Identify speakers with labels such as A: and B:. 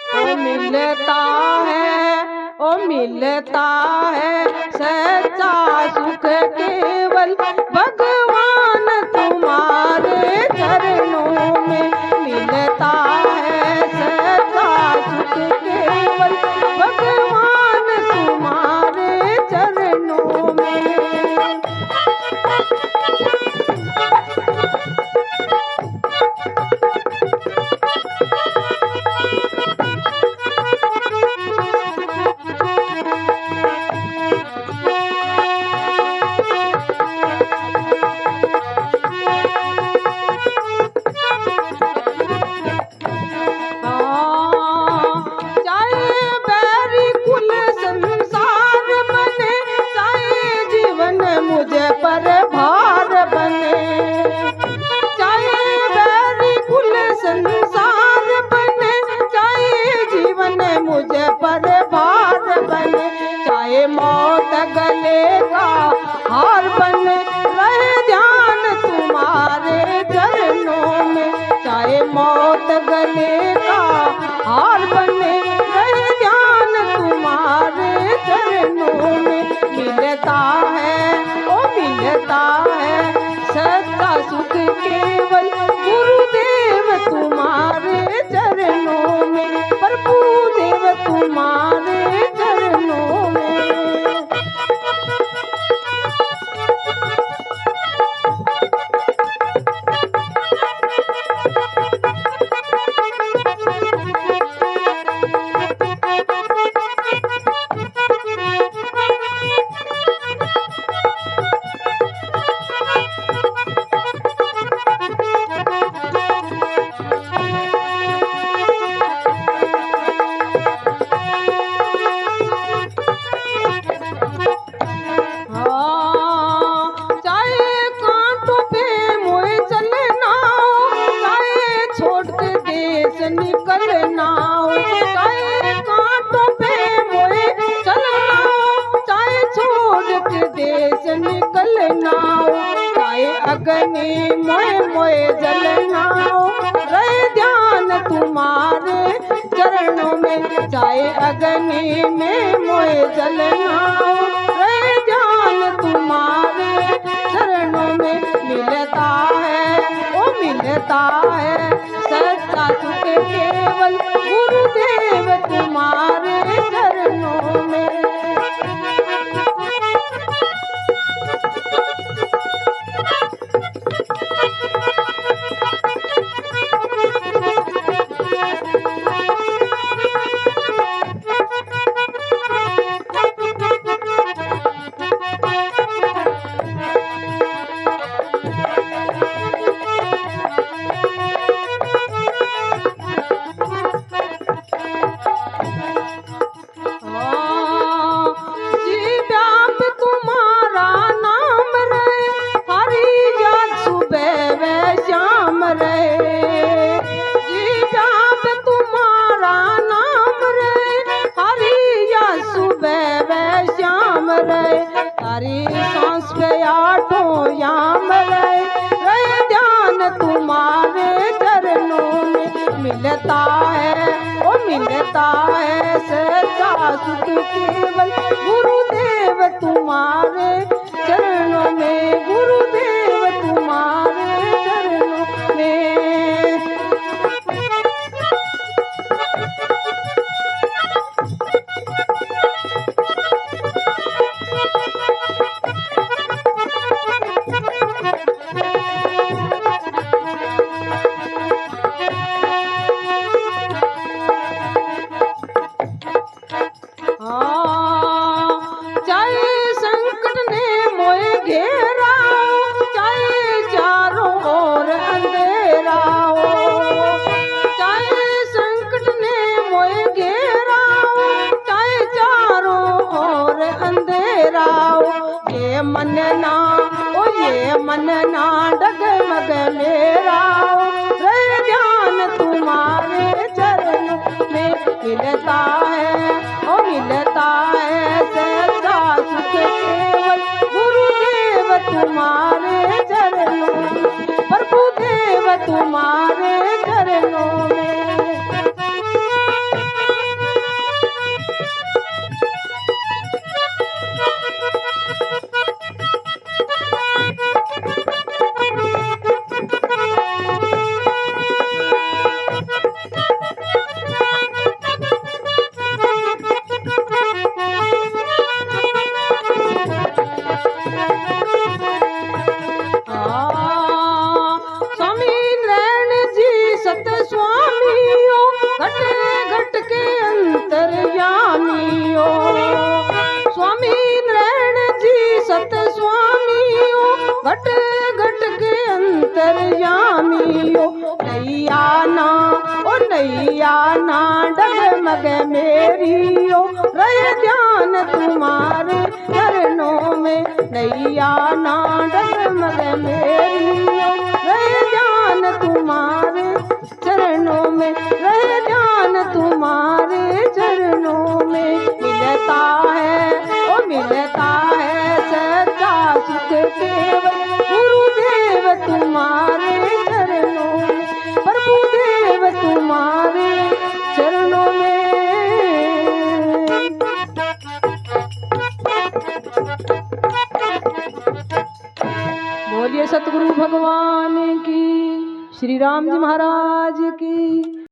A: ओ मिलता है, ओ मिलता है सच्चा सुख केवल भगवान तुम्हारे चरणों में। मिलता है सच्चा सुख केवल भगवान तुम्हारे चरणों में। मुझे पर भार बने, चाहे बैरी कुल संसार बने, चाहे जीवन मुझे पर भार बने, चाहे मौत गले का हार बने, रहे ध्यान तुम्हारे चरणों में। चाहे मौत गले का हार बने, रहे ध्यान तुम्हारे चरणों में। मिलता है, मिलता है सच्चा सुख केवल गुरुदेव तुम्हारे चरणों में, प्रभु देव तुम्हारे चरणों में। निकलना हो, चाहे कांटों पे मोए चलना हो, चाहे छोड़ के देश निकलना हो, चाहे अग्नि मोए मोए जलना हो, रहे ध्यान तुम्हारे चरणों में। चाहे अग्नि में मोए जलना हो, रहे ध्यान तुम्हारे चरणों में। मिलता है, ओ मिलता है सच्चा सुख केवल गुरुदेव तुम्हारे चरणों में। हरी सांस पे आठों याम रहे ध्यान तुम्हारे चरणों में। मिलता है, ओ मिलता है सच्चा सुख केवल गुरुदेव तुम्हारे चरणों में, गुरुदेव तुम्हारे चरणों में। चाहे संकट ने मोए घेरा, चाहे चारों ओर अंधेरा हो, चाहे संकट ने मोए घेरा, चाहे चारों ओर अंधेरा हो। ये मन ना, ओ ये मन ना डगमग मेरा हो, रहे ध्यान तुम्हारे चरणों में। मिलता है, ओ मिलता है सच्चा सुख केवल गुरुदेव तुम्हारे चरणों में, प्रभु देव तुम्हारे चरणों में। नैया ना डगमग मेरी ओ रहे ध्यान तुम्हारे चरणों में। नैया ना डगमग मेरी ओ रहे ध्यान तुम्हारे चरणों में, रहे ध्यान तुम्हारे चरणों में। मिलता है ओ मिलता है सच्चा सुख केवल गुरुदेव तुम्हारे चरणों में, प्रभुदेव तुम्हारे चरणों में। बोलिए सतगुरु भगवान की, श्री राम जी महाराज की।